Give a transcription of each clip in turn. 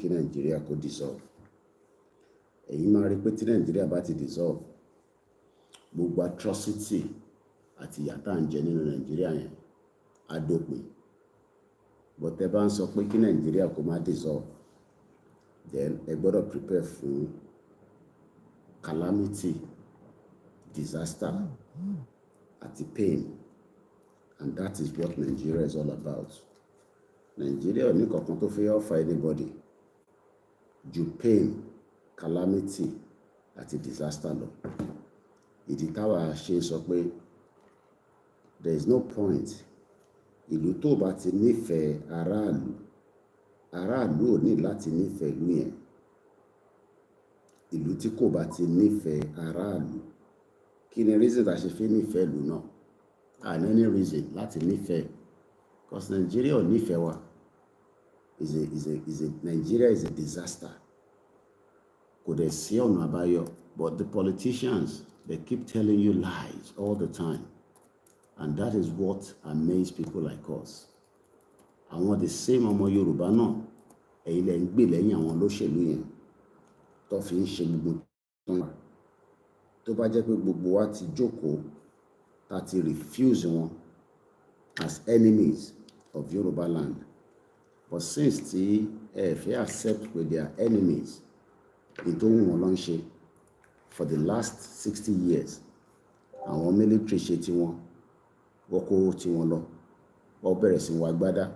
kí Nàìjíríà kó dissolve. Èyí máa rí pé tí Nàìjíríà bá ti dissolve, gbogbo atrocity àti ìyà tá à ń jẹ nínú Nàìjíríà yẹn á dópin. But ẹ bá ń sọ pé kí Nàìjíríà kó má dissolve, then ẹ gbọ́dọ̀ prepare fún calamity, disaster àti pain, and that is what Nigeria is all about. Nigeria ò ní kankan tó fẹ́ offer anybody ju pain, calamity àti disaster lọ. Ìdí táwa ṣe sọ pé there is no point. Ìlú tó bá ti nífẹ̀ẹ́ aráàlú ò ní láti nífẹ̀ẹ́ ìlú yẹn. Ìlú tí kò bá ti nífẹ̀ẹ́ aráàlú, kí ni reason tá ṣe fi nífẹ̀ẹ́ ìlú náà? And any reason láti nífẹ̀ẹ́, because Nigeria ò nífẹ̀ẹ́ wa. Nigeria is a disaster. Kò dẹ̀ sí ọ̀nà àbáyọ, but the politicians, they keep telling you lies all the time, and that is what amazes people like us. Àwọn the same ọmọ Yorùbá náà, èyí lẹ ń gbè lẹ́yìn àwọn olóṣèlú yẹn tó fi ń ṣe gbogbo tán. Tó bá jẹ́ pé gbogbo wa ti jókòó tá ti refuse wọn as enemies of Yoruba land, but since tí ẹ fẹ́ accept pé they are enemies, ètò wọn ló ń ṣe for the last 60 years. Àwọn military ṣe tiwọn, wọ́n kó tiwọn lọ, wọ́n bẹ̀rẹ̀ sí wá gbádá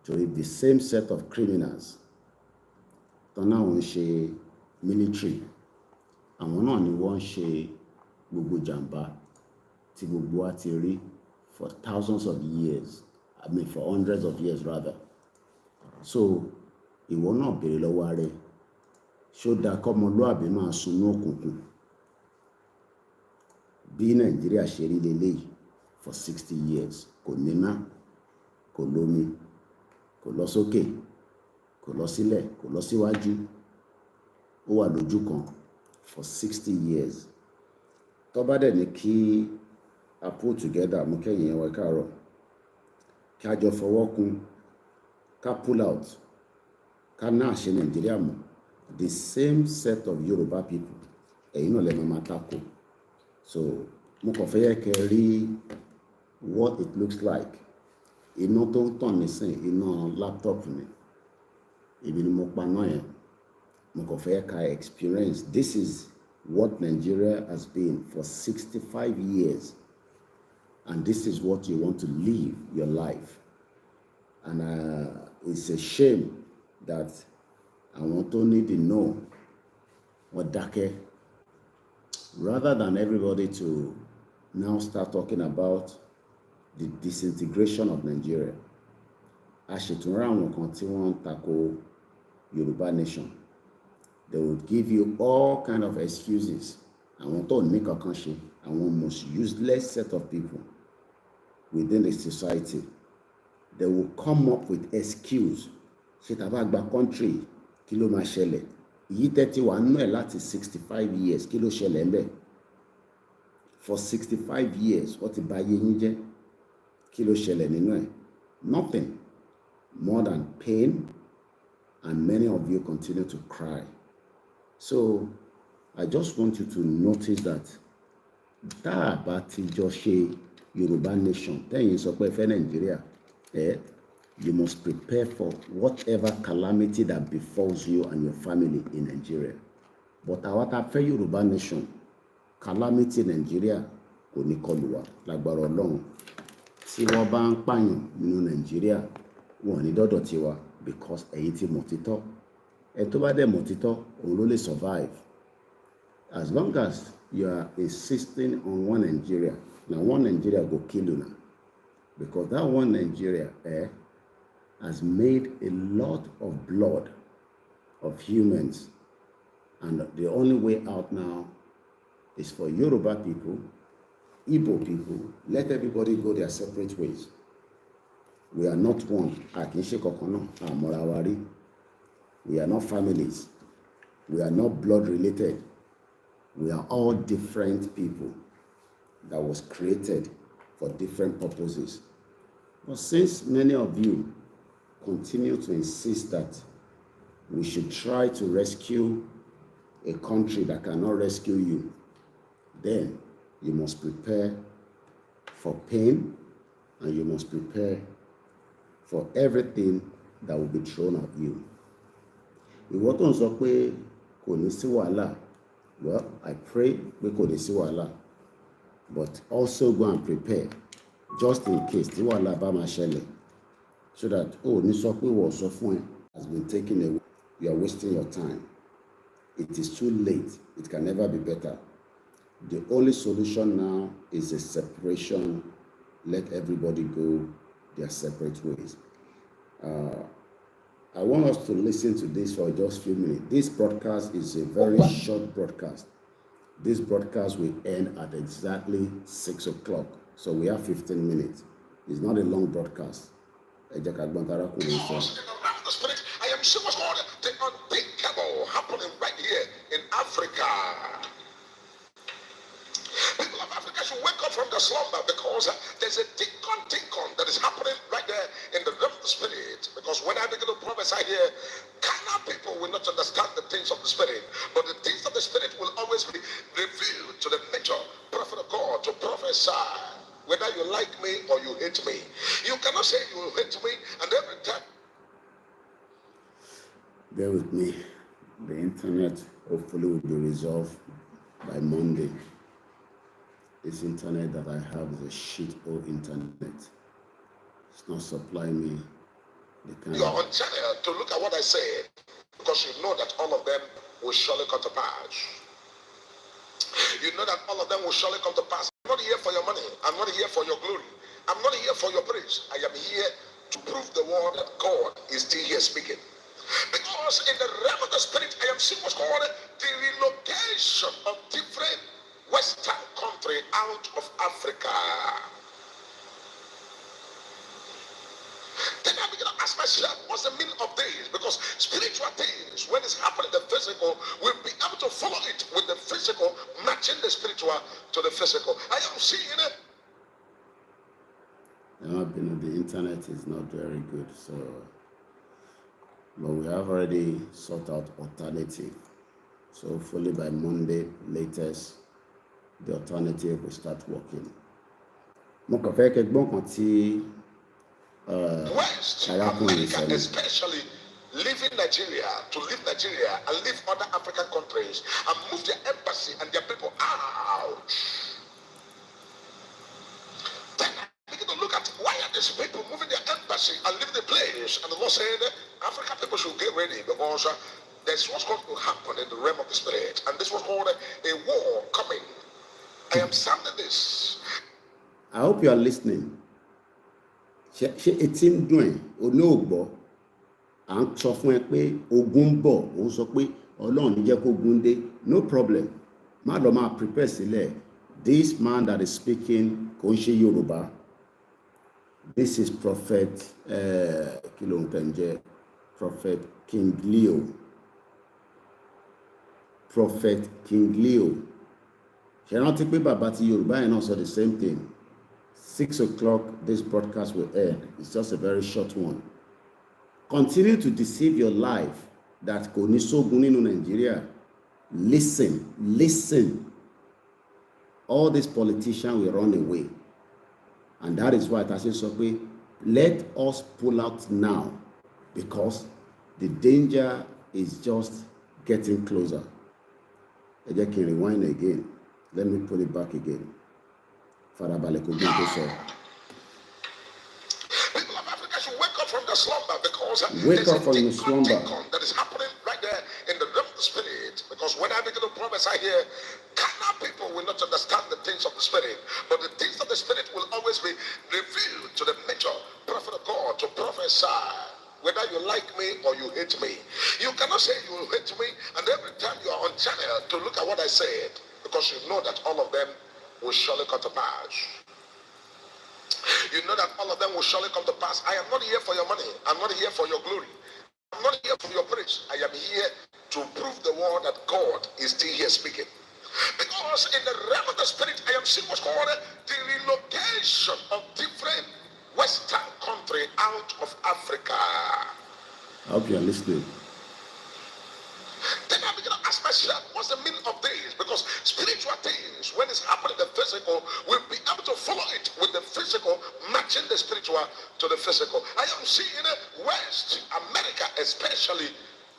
torí the same set of criminals tán náà ń ṣe military, àwọn náà ni wọ́n ń ṣe gbogbo jàǹbá tí gbogbo wa ti rí for thousands of years, for hundreds of years rather. So ìwọ náà béèrè lọ́wọ́ rẹ̀, ṣó dáa kọ́mọlúàbí máa sunú òkùnkùn bí Nàìjíríà ṣe rí leléyìí for 60 years? Kò níná, kò lómi, kò lọ sókè, kò lọ sílẹ̀, kò lọ síwájú, ó wà lójú kan for 60 years. Tó bá dẹ̀ ní kí a put together, mú kẹ́yìn ẹwà káàárọ̀, kí a jọ fọwọ́ kún, ká pull out, ká náà ṣe Nàìjíríà mọ̀, the same set of Yoruba people, ẹ̀yin náà lẹ́nu máa tako. So mo kàn fẹ́ yẹ kẹ́ rí what it looks like. Iná tó ń tàn nísìn, iná laptop mi, ibi ni mo paná yẹn. Mo kàn fẹ́ ká experience. This is what Nigeria has been for 65 years, and this is what you want to live your life. And it's a shame that àwọn tó need to know wọ́n dákẹ́, rather than everybody to now start talking about the disintegration of Nigeria. A ṣètúnrà àwọn kan tí wọ́n ń tako Yoruba nation. They will give you all kind of excuses. Àwọn tó ní kankan ṣe, àwọn most useless set of people within the society. They will come up with excuse. Ṣé tá bá gba country, kí ló máa ṣẹlẹ̀? Èyí tẹ́tí wà nínú ẹ̀ láti 65 years, kí ló ṣẹlẹ̀ ń bẹ̀? For 65 years, wọ́n ti bà ayé yín jẹ́. Kí ló ṣẹlẹ̀ nínú ẹ̀? Nothing more than pain, and many of you continue to cry. So I just want you to notice that tá a bá ti jọ ṣe Yoruba nation, tẹ́yìn sọ pé fẹ́ Nigeria, you must prepare for whatever calamity that befalls you and your family in Nigeria. But àwa tá fẹ́ Yoruba nation, calamity Nigeria kò ní kọlù wá lágbára Ọlọ́run. Tí wọ́n bá ń pààyàn nínú Nigeria, wọ́n ní dọ́dọ̀ tiwa, because èyí tí mọ̀ títọ́. Ẹ tó bá dẹ̀ mọ̀ títọ́, òun ló lè survive. As long as you are insisting on one Nigeria, now one Nigeria go kill you now. Because that one Nigeria has made a lot of blood of humans. And the only way out now is for Yoruba people, Igbo people, let everybody go their separate ways. We are not one. We are not families. We are not blood related. We are all different people that was created for different purposes. But since many of you continue to insist that we should try to rescue a country that cannot rescue you, then you must prepare for pain and you must prepare for everything that will be thrown at you. Ìwọ tó ń sọ pé kò ní sí wàhálà, well, I pray pé kò ní sí wàhálà, but also go and prepare just in case tí wàhálà bá máa ṣẹlẹ̀, so that ní sọ pé wọ́n sọ fún ẹ has been taken away. You are wasting your time. It is too late. It can never be better. The only solution now is a separation. Let everybody go their separate ways. I want us to listen to this for just a few minutes. This broadcast is a very short broadcast. This broadcast will end at exactly 6 o'clock. So we have 15 minutes. It's not a long broadcast. I am so much more the unthinkable happening right here in Africa. People of Africa should wake up from the slumber, because there's a tikkun that is happening right there in the realm of the spirit. Because when I begin to prophesy here, carnal people will not understand the things of the spirit, but the things of the spirit will always be revealed to the nature prophet of God to prophesy. Whether you like me or you hate me, you cannot say you hate me and every time. Bear with me. The internet hopefully will be resolved by Monday. This internet that I have is a shit-hole internet. It's not supplying me the kind You are on channel to look at what I said, because you know that all of them will surely come to pass. You know that all of them will surely come to pass. I'm not here for your money. I'm not here for your glory. I'm not here for your praise. I am here to prove the word that God is still here speaking. Because in the realm of the spirit, I am seeing what's called the relocation of different Western country out of Africa. Then I begin to ask myself, what's the meaning of this? Because spiritual things, when it's happening in the physical, we'll be able to follow it with the physical, matching the spiritual to the physical. I am seeing it. The internet is not very good, so but we have already sought out alternative. So hopefully by Monday latest, the alternative will start working. West America, especially leaving Nigeria, to leave Nigeria and leave other African countries and move their embassy and their people out. Then I begin to look at why are these people moving their embassy and leaving the place. And the Lord said, African people should get ready, because there's what's going to happen in the realm of the spirit. And this was called a war coming. I am sounding this. I hope you are listening. Ṣé etí ń dùn ẹ́ olóògbọ́ à ń sọ fún ẹ pé ogun ń bọ̀ ó ń sọ pé Ọlọ́run jẹ́ kó ogun dé, no problem, má lọ máa prepare sílẹ̀. This man that is speaking kò ń ṣe Yorùbá. This is prophet kí ló ń tẹ̀ ń jẹ́ prophet King Leo. Prophet King Leo. Ṣé rántí pé bàbá ti Yorùbá yẹn náà sọ the same thing? 6 o'clock, this broadcast will end. It's just a very short one. Continue to deceive your life that kò ní sógun nínú Nigeria. Listen. All these politicians will run away. And that is why Tassin sọ pé, let us pull out now, because the danger is just getting closer. Ẹ jẹ́ kí n rewind again. Let me put it back again. People of Africa should wake up from the slumber, because wake up from the slumber that is happening right there in the realm of the spirit. Because when I begin to prophesy here, carnal people will not understand the things of the spirit, but the things of the spirit will always be revealed to the nature prophet of God to prophesy. Whether you like me or you hate me, you cannot say you will hate me and every time you are on channel to look at what I said, because you know that all of them will surely come to pass. You know that all of them will surely come to pass. I am not here for your money. I'm not here for your glory. I'm not here for your praise. I am here to prove the word that God is still here speaking. Because in the realm of the spirit, I am seeing what's called the relocation of different Western country out of Africa. I hope you are listening. physical, we'll be able to follow it with the physical, matching the spiritual to the physical. I am seeing West America especially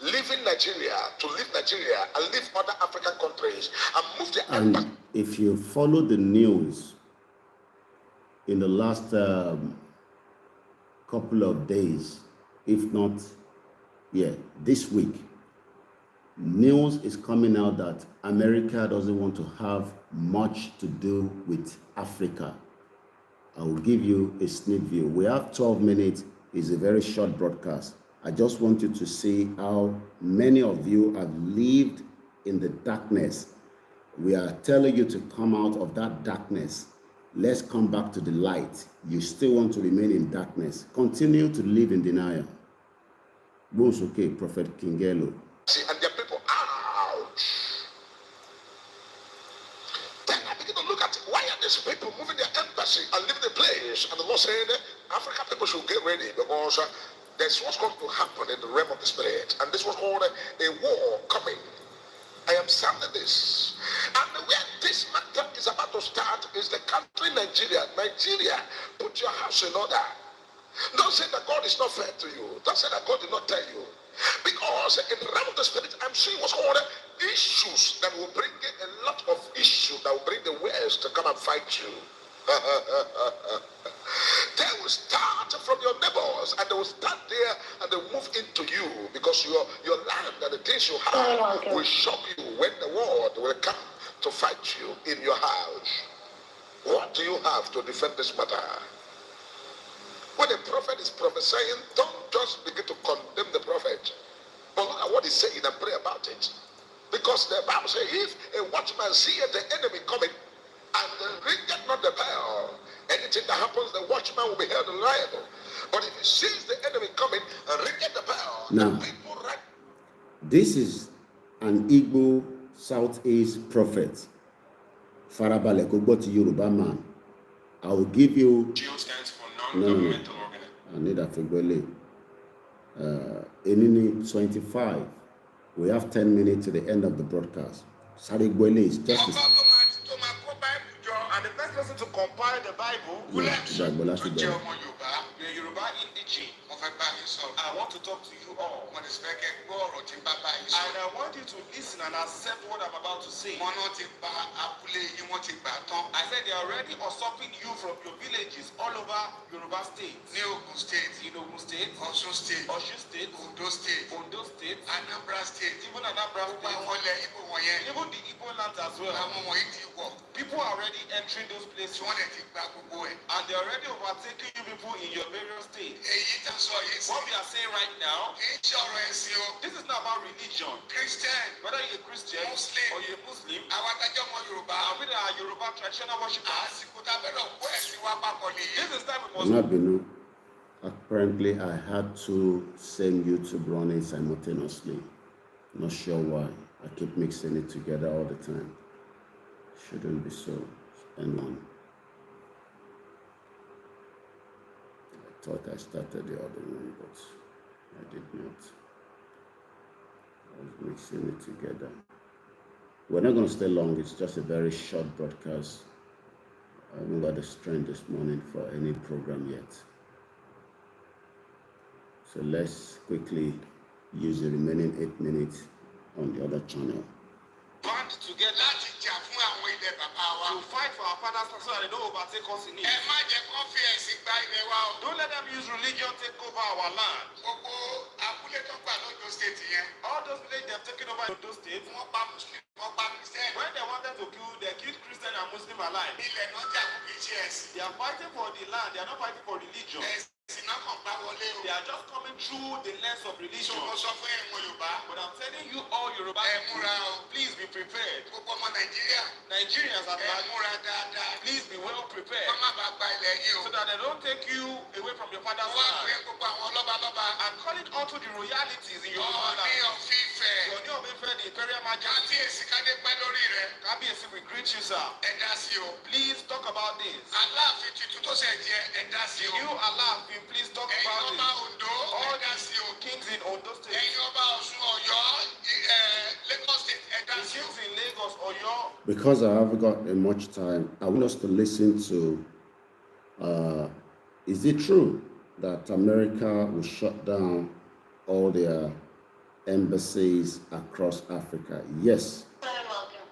leaving Nigeria to leave Nigeria and leave other African countries and move their embassy. And if you follow the news in the last couple of days, if not, this week, news is coming out that America doesn't want to have much to do with Africa. I will give you a sneak view. We have 12 minutes. It's a very short broadcast. I just want you to see how many of you have lived in the darkness. We are telling you to come out of that darkness. Let's come back to the light. You still want to remain in darkness. Continue to live in denial. Bones, okay, Prophet Kingelo. And their people, ouch. Then I begin to look at why are these people moving their embassy and leaving the place? And the Lord said, African people should get ready because there's what's going to happen in the realm of the spirit. And this was called a war coming. I am sounding this. And where this matter is about to start is the country Nigeria. Nigeria, put your house in order. Don't say that God is not fair to you. Don't say that God did not tell you. Because in the realm of the spirit, I'm seeing what's called issues that will bring a lot of issues that will bring the West to come and fight you. They will start from your neighbors and they will start there and they will move into you because your land and the things you have will shock you when the world will come to fight you in your house. What do you have to defend this matter? When a prophet is prophesying, don't just begin to condemn the prophet, but look at what he's saying and pray about it. Because the Bible says, if a watchman seeth the enemy coming and ringeth not the bell, anything that happens, the watchman will be held liable. But if he sees the enemy coming and ringeth the bell, now, the people right. This is an Igbo Southeast prophet. Farabale Kogboti Yoruba man. I will give you. GEO stands for non-governmental organization. I need a figure. In 25, we have 10 minutes to the end of the broadcast. Sarigwele is just. And the best person to compile the Bible, I want to talk to you all. And I want you to listen and accept what I'm about to say. I said they are already usurping you from your villages all over Yoruba State. In Ogun State, Osun State, Ondo State, Anambra State, even Anambra State, even the Igbo lands as well. People are already entering those places and they're already overtaking you people in your various states. What we are saying right now, this is not about religion. Whether you're a Christian or you're a Muslim, and whether are Yoruba traditional worshippers, this is time we must. Apparently, I had to send YouTube running simultaneously. Not sure why. I keep mixing it together all the time. Shouldn't be so. And one. I thought I started the other one, but I did not. I was mixing it together. We're not going to stay long. It's just a very short broadcast. I haven't got the strength this morning for any program yet. So let's quickly use the remaining 8 minutes on the other channel. Band together to fight for our fathers so that they don't overtake us in it. Don't let them use religion take over our land. All those villages they have taken over in those states, when they wanted to kill, they killed Christian and Muslim alike. They are fighting for the land, they are not fighting for religion. They are just coming through the lens of religion. But I'm telling you all Yoruba, please be prepared. Nigerians are please be well prepared. So that they don't take you away from your father's land. And call it onto the royalities in your land. The Imperial Majesty. We greet you, sir. Please talk about this. The new Allah, please talk about it. All the kings in Ondo State. The kings in Lagos, Because I haven't got much time, I want us to listen to, is it true that America will shut down all their embassies across Africa? Yes. Welcome.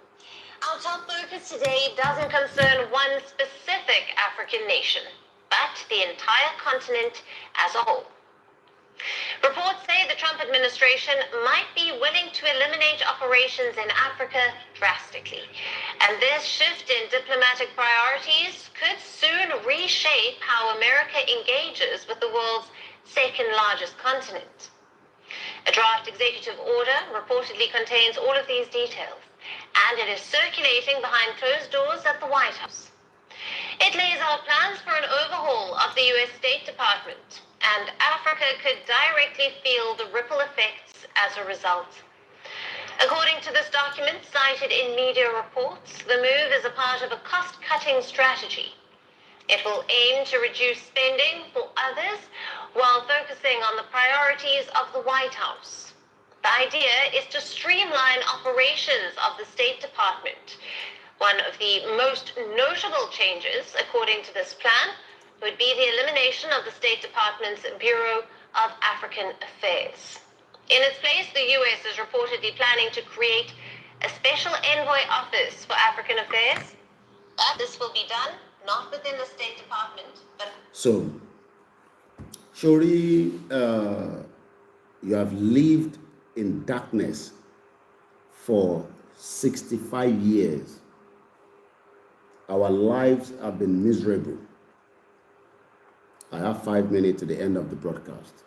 Our top focus today doesn't concern one specific African nation, but the entire continent as a whole. Reports say the Trump administration might be willing to eliminate operations in Africa drastically, and this shift in diplomatic priorities could soon reshape how America engages with the world's second largest continent. A draft executive order reportedly contains all of these details, and it is circulating behind closed doors at the White House. It lays out plans for an overhaul of the U.S. State Department, and Africa could directly feel the ripple effects as a result. According to this document cited in media reports, the move is a part of a cost-cutting strategy. It will aim to reduce spending for others while focusing on the priorities of the White House. The idea is to streamline operations of the State Department. One of the most notable changes, according to this plan, would be the elimination of the State Department's Bureau of African Affairs. In its place, the U.S. is reportedly planning to create a special envoy office for African affairs. But this will be done not within the State Department, but... So, surely you have lived in darkness for 65 years. Our lives have been miserable. I have 5 minutes to the end of the broadcast.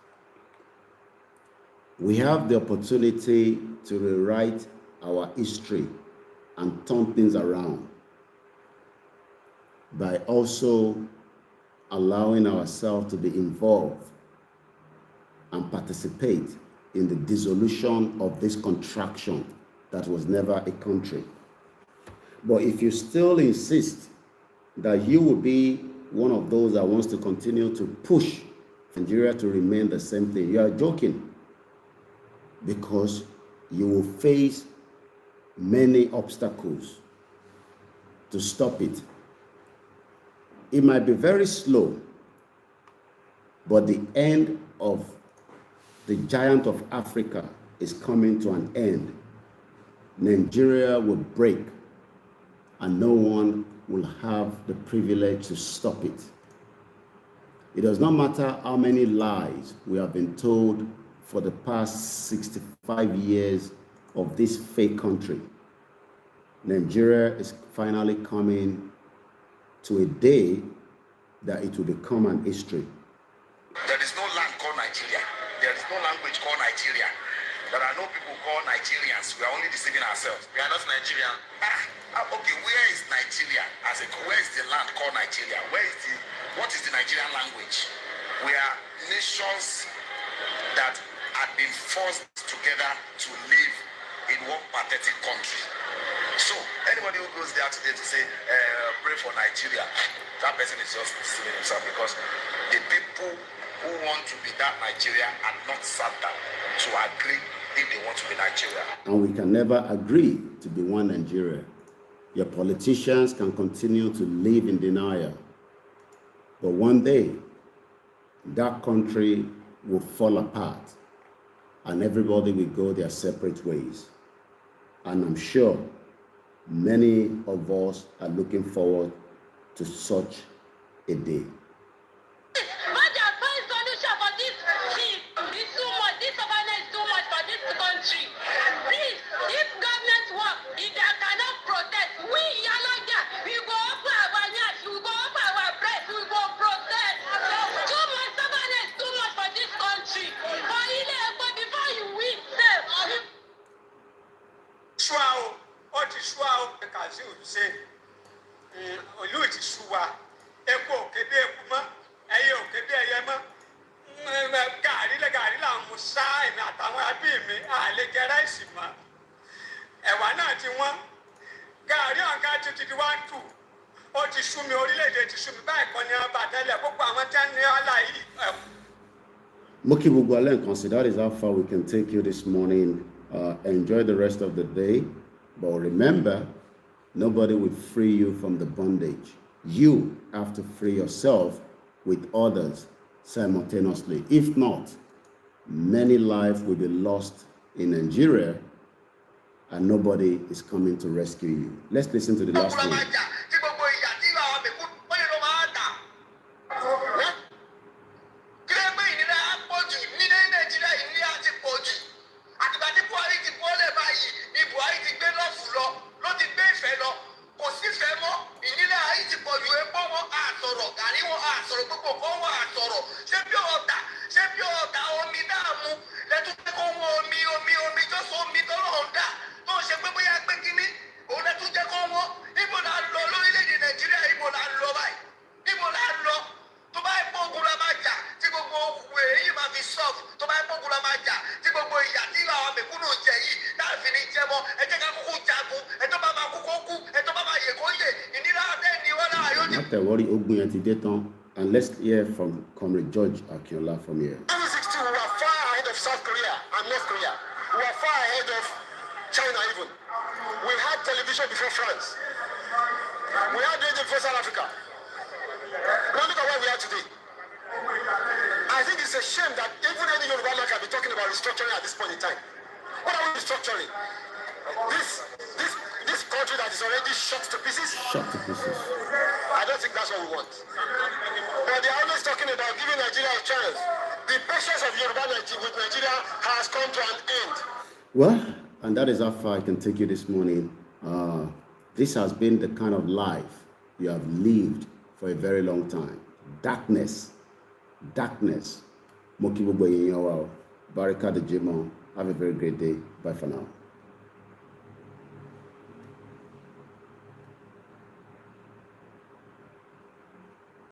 We have the opportunity to rewrite our history and turn things around by also allowing ourselves to be involved and participate in the dissolution of this contraction that was never a country. But if you still insist that you will be one of those that wants to continue to push Nigeria to remain the same thing, you are joking, because you will face many obstacles to stop it. It might be very slow, but the end of the giant of Africa is coming to an end. Nigeria will break, and no one will have the privilege to stop it. It does not matter how many lies we have been told for the past 65 years of this fake country. Nigeria is finally coming to a day that it will become an history. There is no land called Nigeria. There is no language called Nigeria. There are no people called Nigerians. We are only deceiving ourselves. We are not Nigerian. Okay, where is Nigeria? Where is the land called Nigeria? What is the Nigerian language? We are nations that have been forced together to live in one pathetic country. So anybody who goes there today to say, pray for Nigeria, that person is just deceiving himself, because the people who want to be that Nigeria are not sat down to agree if they want to be Nigeria. And we can never agree to be one Nigeria. Your politicians can continue to live in denial. But one day, that country will fall apart and everybody will go their separate ways. And I'm sure many of us are looking forward to such a day. That is how far we can take you this morning. Enjoy the rest of the day. But remember, Nobody will free you from the bondage. You have to free yourself with others simultaneously. If not, many lives will be lost in Nigeria and nobody is coming to rescue you. Let's listen to the last one. And let's hear from Comrade George Akinola from here. 2016, we were far ahead of South Korea and North Korea. We were far ahead of China even. We had television before France. We had radio before South Africa. Now look at where we are today. I think it's a shame that even any Yoruba man can be talking about restructuring at this point in time. What are we restructuring? This country that is already shot to pieces? Shot to pieces. I don't think that's what we want. But they're always talking about giving Nigeria a chance. The patience of Yoruba with Nigeria has come to an end. Well, and that is how far I can take you this morning. This has been the kind of life you have lived for a very long time. Darkness. Mokibo Barika de Jimo. Have a very great day. Bye for now.